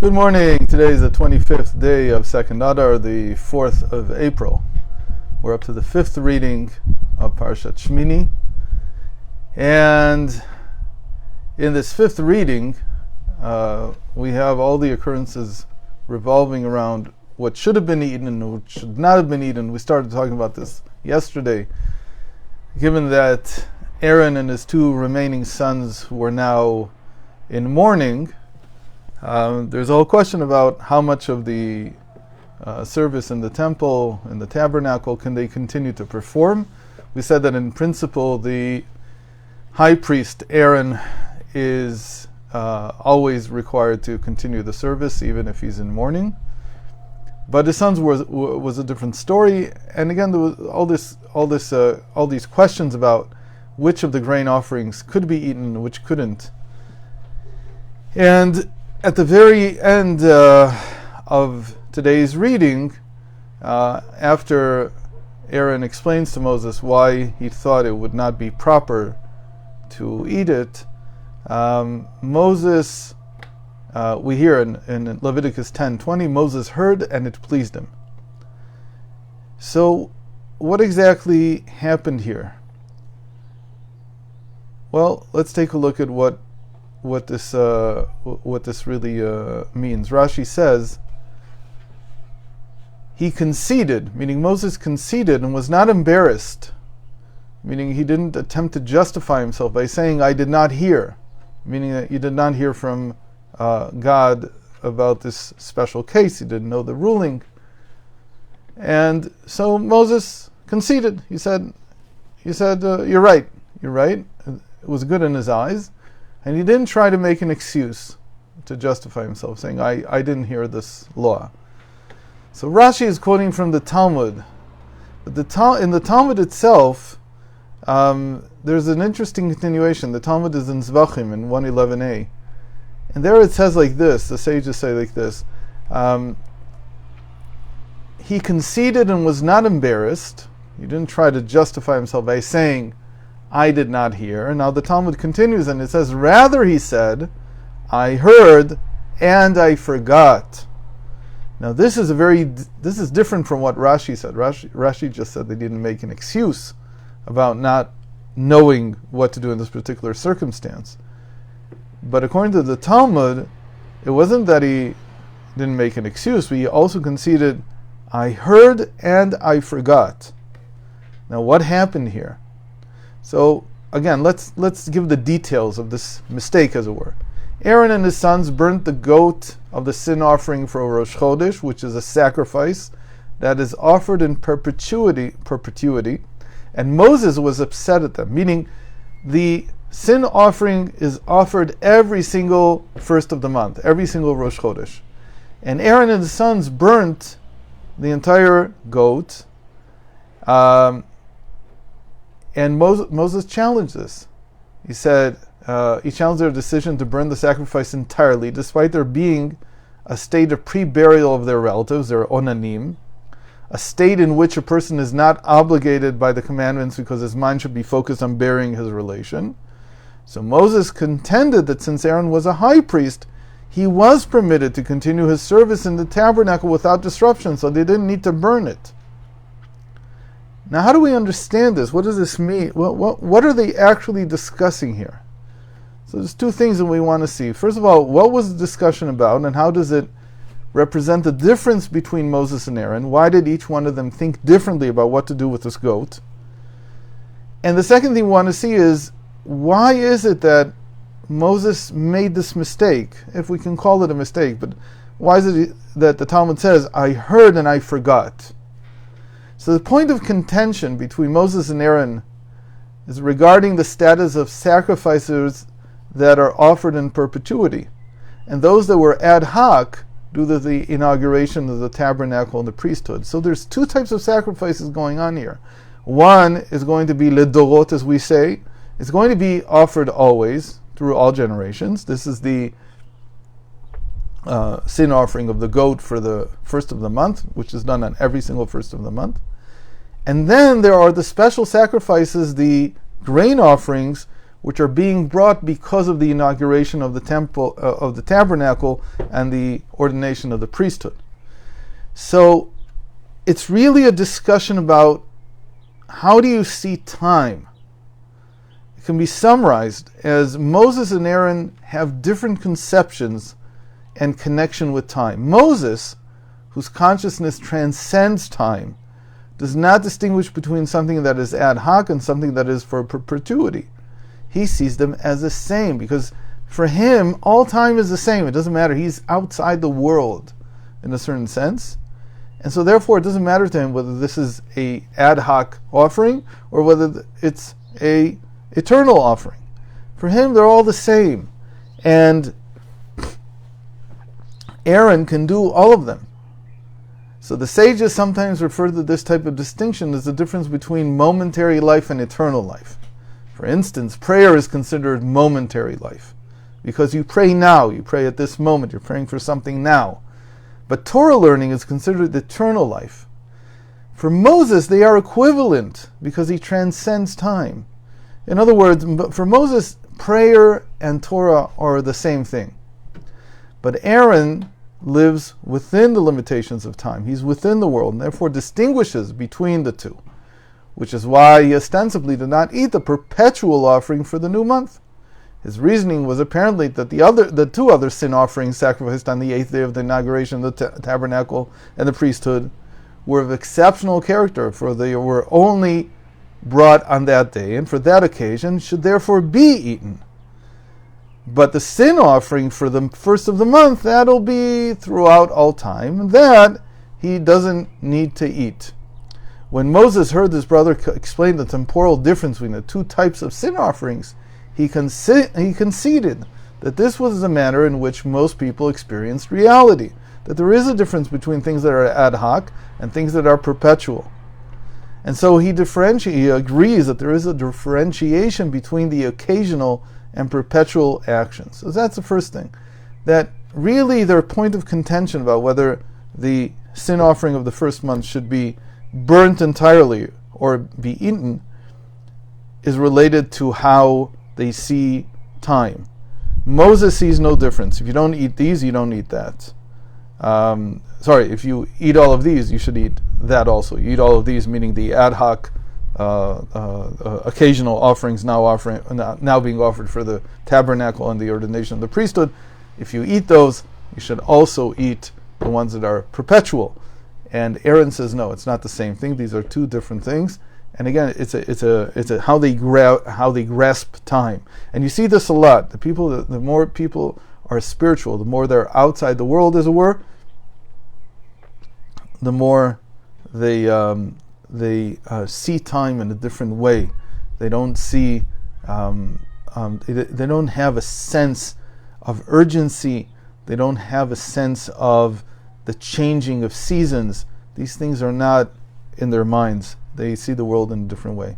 Good morning. Today is the 25th day of Second Adar, the 4th of April. We're up to the 5th reading of Parashat Shemini. And in this 5th reading, we have all the occurrences revolving around what should have been eaten and what should not have been eaten. We started talking about this yesterday. Given that Aaron and his two remaining sons were now in mourning, there's a whole question about how much of the service in the temple, in the tabernacle, can they continue to perform. We said that in principle the high priest Aaron is always required to continue the service even if he's in mourning. But his sons was a different story, and again there was all these questions about which of the grain offerings could be eaten and which couldn't. And at the very end of today's reading, after Aaron explains to Moses why he thought it would not be proper to eat it, Moses, we hear in Leviticus 10:20, Moses heard and it pleased him. So, what exactly happened here? Well, let's take a look at what this really means. Rashi says he conceded, meaning Moses conceded and was not embarrassed, meaning he didn't attempt to justify himself by saying, "I did not hear," meaning that he did not hear from God about this special case. He didn't know the ruling, and so Moses conceded. He said, "You're right. It was good in his eyes." And he didn't try to make an excuse to justify himself, saying, I didn't hear this law. So Rashi is quoting from the Talmud. But in the Talmud itself, there's an interesting continuation. The Talmud is in Zvachim, in 111a. And there it says like this, the sages say like this, he conceded and was not embarrassed. He didn't try to justify himself by saying, I did not hear. And now the Talmud continues and it says, rather he said, I heard and I forgot. Now this is different from what Rashi said. Rashi just said they didn't make an excuse about not knowing what to do in this particular circumstance. But according to the Talmud, it wasn't that he didn't make an excuse, but he also conceded, I heard and I forgot. Now what happened here? So again, let's give the details of this mistake, as it were. Aaron and his sons burnt the goat of the sin offering for Rosh Chodesh, which is a sacrifice that is offered in perpetuity, and Moses was upset at them, meaning the sin offering is offered every single first of the month, every single Rosh Chodesh. And Aaron and his sons burnt the entire goat, and Moses challenged this. He said, he challenged their decision to burn the sacrifice entirely, despite there being a state of pre-burial of their relatives, their onanim, a state in which a person is not obligated by the commandments because his mind should be focused on burying his relation. So Moses contended that since Aaron was a high priest, he was permitted to continue his service in the tabernacle without disruption, so they didn't need to burn it. Now, how do we understand this? What does this mean? What are they actually discussing here? So there's two things that we want to see. First of all, what was the discussion about, and how does it represent the difference between Moses and Aaron? Why did each one of them think differently about what to do with this goat? And the second thing we want to see is, why is it that Moses made this mistake, if we can call it a mistake, but why is it that the Talmud says, I heard and I forgot? So the point of contention between Moses and Aaron is regarding the status of sacrifices that are offered in perpetuity, and those that were ad hoc due to the inauguration of the tabernacle and the priesthood. So there's two types of sacrifices going on here. One is going to be ledorot, as we say. It's going to be offered always, through all generations. This is the sin offering of the goat for the first of the month, which is done on every single first of the month. And then there are the special sacrifices, the grain offerings, which are being brought because of the inauguration of the temple, of the tabernacle, and the ordination of the priesthood. So it's really a discussion about how do you see time. It can be summarized as Moses and Aaron have different conceptions and connection with time. Moses, whose consciousness transcends time, does not distinguish between something that is ad hoc and something that is for perpetuity. He sees them as the same, because for him, all time is the same. It doesn't matter. He's outside the world in a certain sense. And so therefore, it doesn't matter to him whether this is a ad hoc offering or whether it's a eternal offering. For him, they're all the same. And Aaron can do all of them. So the sages sometimes refer to this type of distinction as the difference between momentary life and eternal life. For instance, prayer is considered momentary life because you pray now, you pray at this moment, you're praying for something now. But Torah learning is considered eternal life. For Moses, they are equivalent because he transcends time. In other words, for Moses, prayer and Torah are the same thing. But Aaron lives within the limitations of time. He's within the world and therefore distinguishes between the two, which is why he ostensibly did not eat the perpetual offering for the new month. His reasoning was apparently that the two other sin offerings sacrificed on the 8th day of the inauguration of the tabernacle and the priesthood were of exceptional character, for they were only brought on that day, and for that occasion should therefore be eaten. But the sin offering for the first of the month, that'll be throughout all time, and that he doesn't need to eat. When Moses heard his brother explain the temporal difference between the two types of sin offerings, he conceded that this was the manner in which most people experienced reality, that there is a difference between things that are ad hoc and things that are perpetual. And so he agrees that there is a differentiation between the occasional and perpetual actions. So that's the first thing. That really their point of contention about whether the sin offering of the first month should be burnt entirely or be eaten is related to how they see time. Moses sees no difference. If you don't eat these, you don't eat that. If you eat all of these, you should eat that also. You eat all of these, meaning the ad hoc occasional offerings now being offered for the tabernacle and the ordination of the priesthood. If you eat those, you should also eat the ones that are perpetual. And Aaron says, no, it's not the same thing. These are two different things. And again, it's how they grasp time. And you see this a lot. The more people are spiritual, the more they're outside the world, as it were, the more they see time in a different way. They don't see, they don't have a sense of urgency. They don't have a sense of the changing of seasons. These things are not in their minds. They see the world in a different way.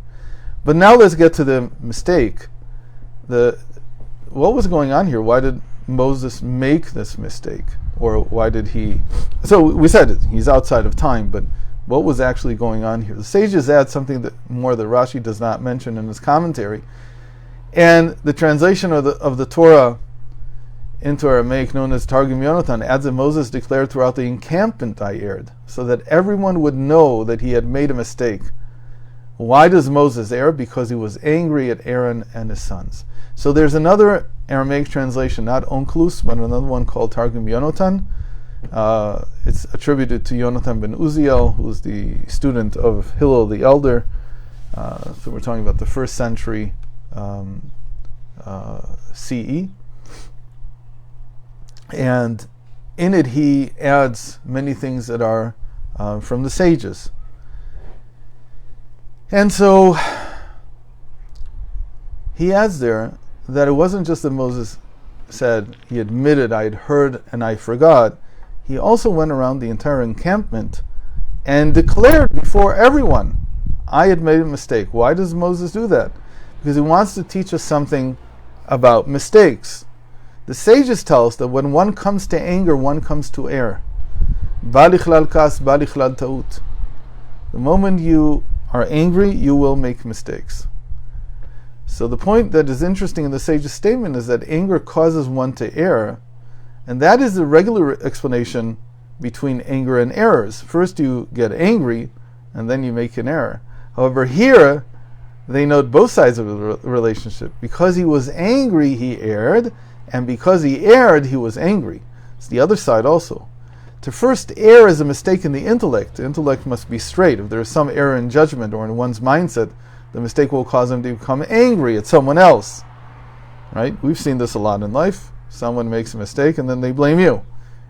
But now let's get to the mistake. What was going on here? Why did Moses make this mistake? Or why did he... So we said it, he's outside of time, but what was actually going on here? The sages add something that Rashi does not mention in his commentary. And the translation of the Torah into Aramaic, known as Targum Yonatan, adds that Moses declared throughout the encampment I erred, so that everyone would know that he had made a mistake. Why does Moses err? Because he was angry at Aaron and his sons. So there's another Aramaic translation, not Onkelos, but another one called Targum Yonatan. It's attributed to Yonatan ben Uziel, who's the student of Hillel the Elder. So we're talking about the 1st century CE. And in it he adds many things that are from the sages. And so he adds there that it wasn't just that Moses said, he admitted, I had heard and I forgot. He also went around the entire encampment and declared before everyone, I had made a mistake. Why does Moses do that? Because he wants to teach us something about mistakes. The sages tell us that when one comes to anger, one comes to err. Balichlal kas, balichlal ta'ut. The moment you are angry, you will make mistakes. So the point that is interesting in the sage's statement is that anger causes one to err, and that is the regular explanation between anger and errors. First you get angry, and then you make an error. However, here they note both sides of the relationship. Because he was angry, he erred, and because he erred, he was angry. It's the other side also. To first err is a mistake in the intellect. The intellect must be straight. If there is some error in judgment or in one's mindset, the mistake will cause him to become angry at someone else. Right? We've seen this a lot in life. Someone makes a mistake and then they blame you.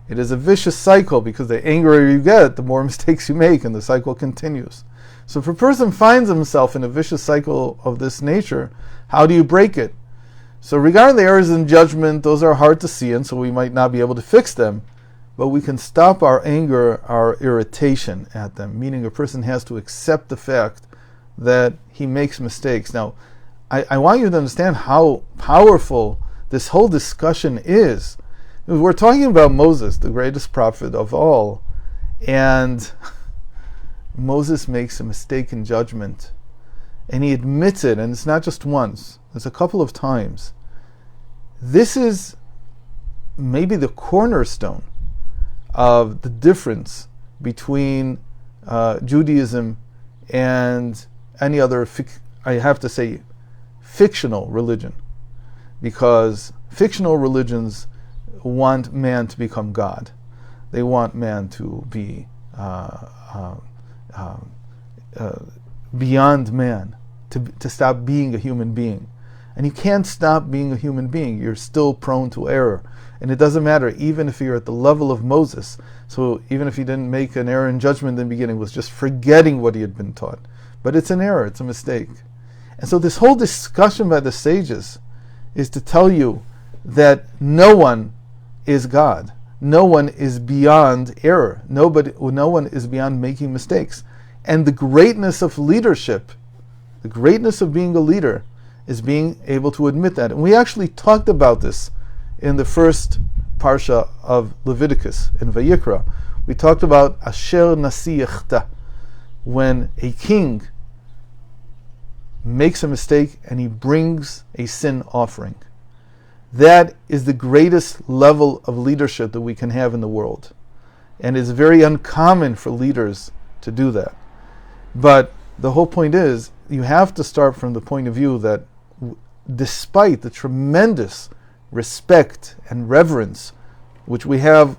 It is a vicious cycle because the angrier you get, the more mistakes you make, and the cycle continues. So if a person finds himself in a vicious cycle of this nature, how do you break it? So regarding the errors in judgment, those are hard to see, and so we might not be able to fix them, but we can stop our anger, our irritation at them, meaning a person has to accept the fact that he makes mistakes. Now, I want you to understand how powerful this whole discussion is. We're talking about Moses, the greatest prophet of all, and Moses makes a mistake in judgment, and he admits it, and it's not just once, it's a couple of times. This is maybe the cornerstone of the difference between Judaism and any other, I have to say, fictional religion, because fictional religions want man to become God. They want man to be beyond man, to stop being a human being. And you can't stop being a human being. You're still prone to error. And it doesn't matter, even if you're at the level of Moses. So even if he didn't make an error in judgment in the beginning, was just forgetting what he had been taught. But it's an error, it's a mistake. And so this whole discussion by the sages is to tell you that no one is God. No one is beyond error. No one is beyond making mistakes. And the greatness of leadership, the greatness of being a leader, is being able to admit that. And we actually talked about this in the first parsha of Leviticus, in Vayikra. We talked about Asher Nasi Yechta, when a king makes a mistake and he brings a sin offering. That is the greatest level of leadership that we can have in the world. And it's very uncommon for leaders to do that. But the whole point is, you have to start from the point of view that despite the tremendous respect and reverence, which we have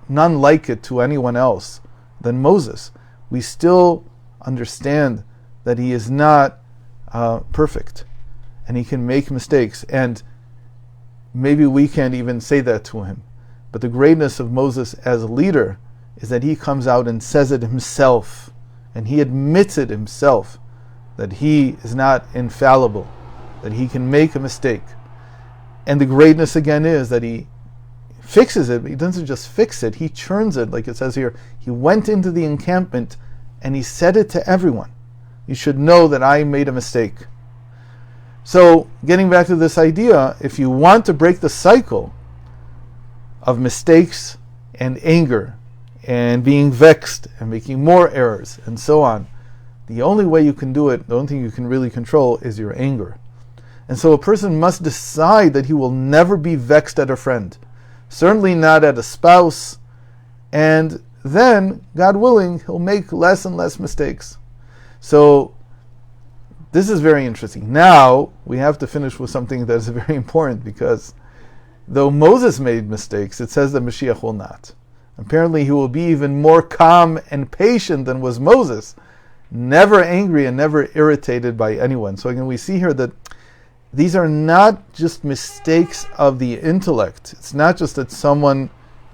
none like it to anyone else than Moses, we still understand that he is not perfect, and he can make mistakes, and maybe we can't even say that to him. But the greatness of Moses as a leader is that he comes out and says it himself, and he admits it himself, that he is not infallible, that he can make a mistake. And the greatness again is that he fixes it, but he doesn't just fix it, he churns it, like it says here. He went into the encampment and he said it to everyone. You should know that I made a mistake. So, getting back to this idea, if you want to break the cycle of mistakes and anger and being vexed and making more errors and so on, the only way you can do it, the only thing you can really control, is your anger. And so a person must decide that he will never be vexed at a friend, certainly not at a spouse, and then, God willing, he'll make less and less mistakes. So this is very interesting. Now we have to finish with something that is very important, because though Moses made mistakes, it says that Mashiach will not. Apparently he will be even more calm and patient than was Moses, never angry and never irritated by anyone. So again, we see here that these are not just mistakes of the intellect. It's not just that someone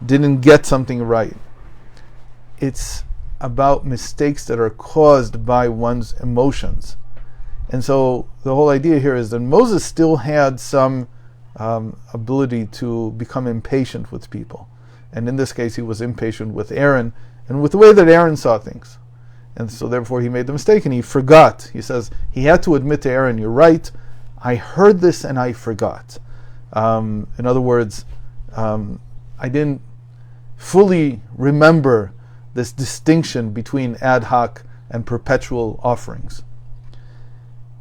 didn't get something right. It's about mistakes that are caused by one's emotions. And so the whole idea here is that Moses still had some ability to become impatient with people. And in this case, he was impatient with Aaron and with the way that Aaron saw things. And so therefore he made the mistake and he forgot. He says he had to admit to Aaron, you're right, I heard this and I forgot. In other words, I didn't fully remember this distinction between ad hoc and perpetual offerings.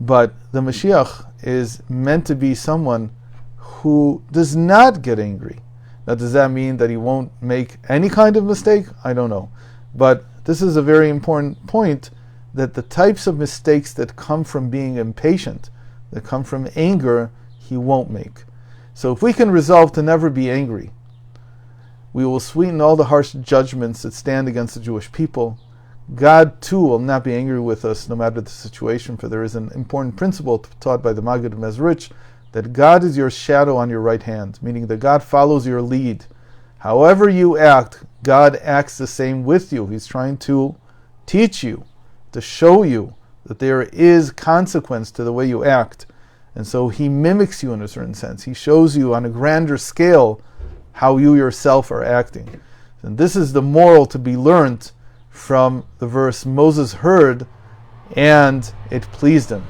But the Mashiach is meant to be someone who does not get angry. Now, does that mean that he won't make any kind of mistake? I don't know. But this is a very important point, that the types of mistakes that come from being impatient, that come from anger, he won't make. So if we can resolve to never be angry, we will sweeten all the harsh judgments that stand against the Jewish people. God too will not be angry with us no matter the situation, for there is an important principle taught by the Maggid Mezrich, that God is your shadow on your right hand, meaning that God follows your lead. However you act, God acts the same with you. He's trying to teach you, to show you that there is consequence to the way you act. And so he mimics you in a certain sense. He shows you on a grander scale how you yourself are acting. And this is the moral to be learned from the verse, Moses heard and it pleased him.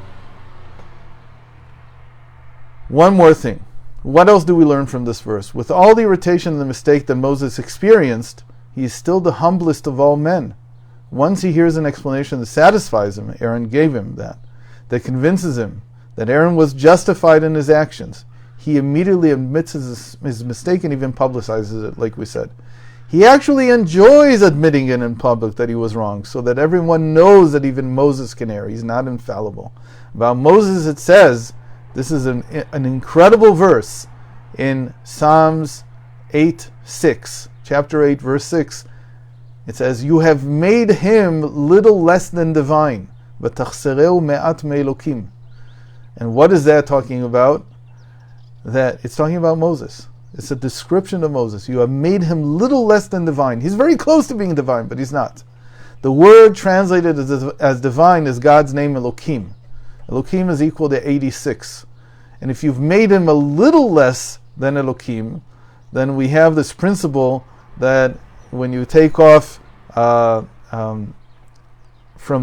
One more thing. What else do we learn from this verse? With all the irritation and the mistake that Moses experienced, he is still the humblest of all men. Once he hears an explanation that satisfies him, Aaron gave him that convinces him that Aaron was justified in his actions, he immediately admits his mistake and even publicizes it, like we said. He actually enjoys admitting it in public that he was wrong, so that everyone knows that even Moses can err. He's not infallible. About Moses it says, this is an incredible verse in Psalms 8:6, chapter 8, verse 6. It says, you have made him little less than divine, v'tachsereu me'at me'elokim. And what is that talking about? That it's talking about Moses. It's a description of Moses. You have made him little less than divine. He's very close to being divine, but he's not. The word translated as divine is God's name, Elokim. Elokim is equal to 86. And if you've made him a little less than Elokim, then we have this principle that when you take off from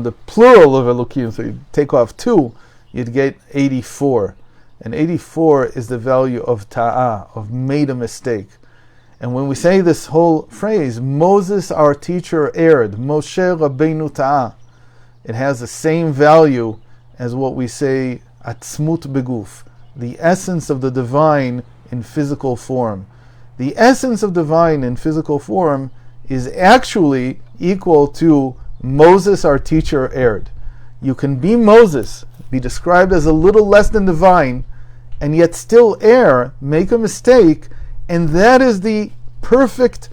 the plural of Elokim, so you take off 2, you'd get 84. And 84 is the value of ta'ah, of made a mistake. And when we say this whole phrase, Moses our teacher erred, Moshe Rabbeinu ta'ah, it has the same value as what we say, atzmut beguf, the essence of the divine in physical form. The essence of divine in physical form is actually equal to Moses our teacher erred. You can be Moses, be described as a little less than divine, and yet still err, make a mistake, and that is the perfect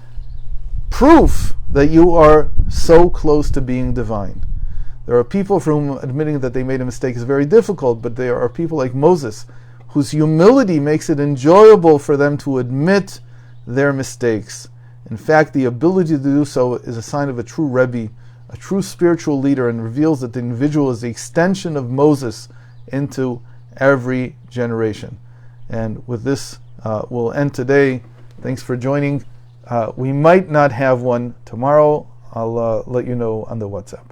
proof that you are so close to being divine. There are people for whom admitting that they made a mistake is very difficult, but there are people like Moses, whose humility makes it enjoyable for them to admit their mistakes. In fact, the ability to do so is a sign of a true Rebbe, a true spiritual leader, and reveals that the individual is the extension of Moses into every generation. And with this, we'll end today. Thanks for joining. We might not have one tomorrow. I'll let you know on the WhatsApp.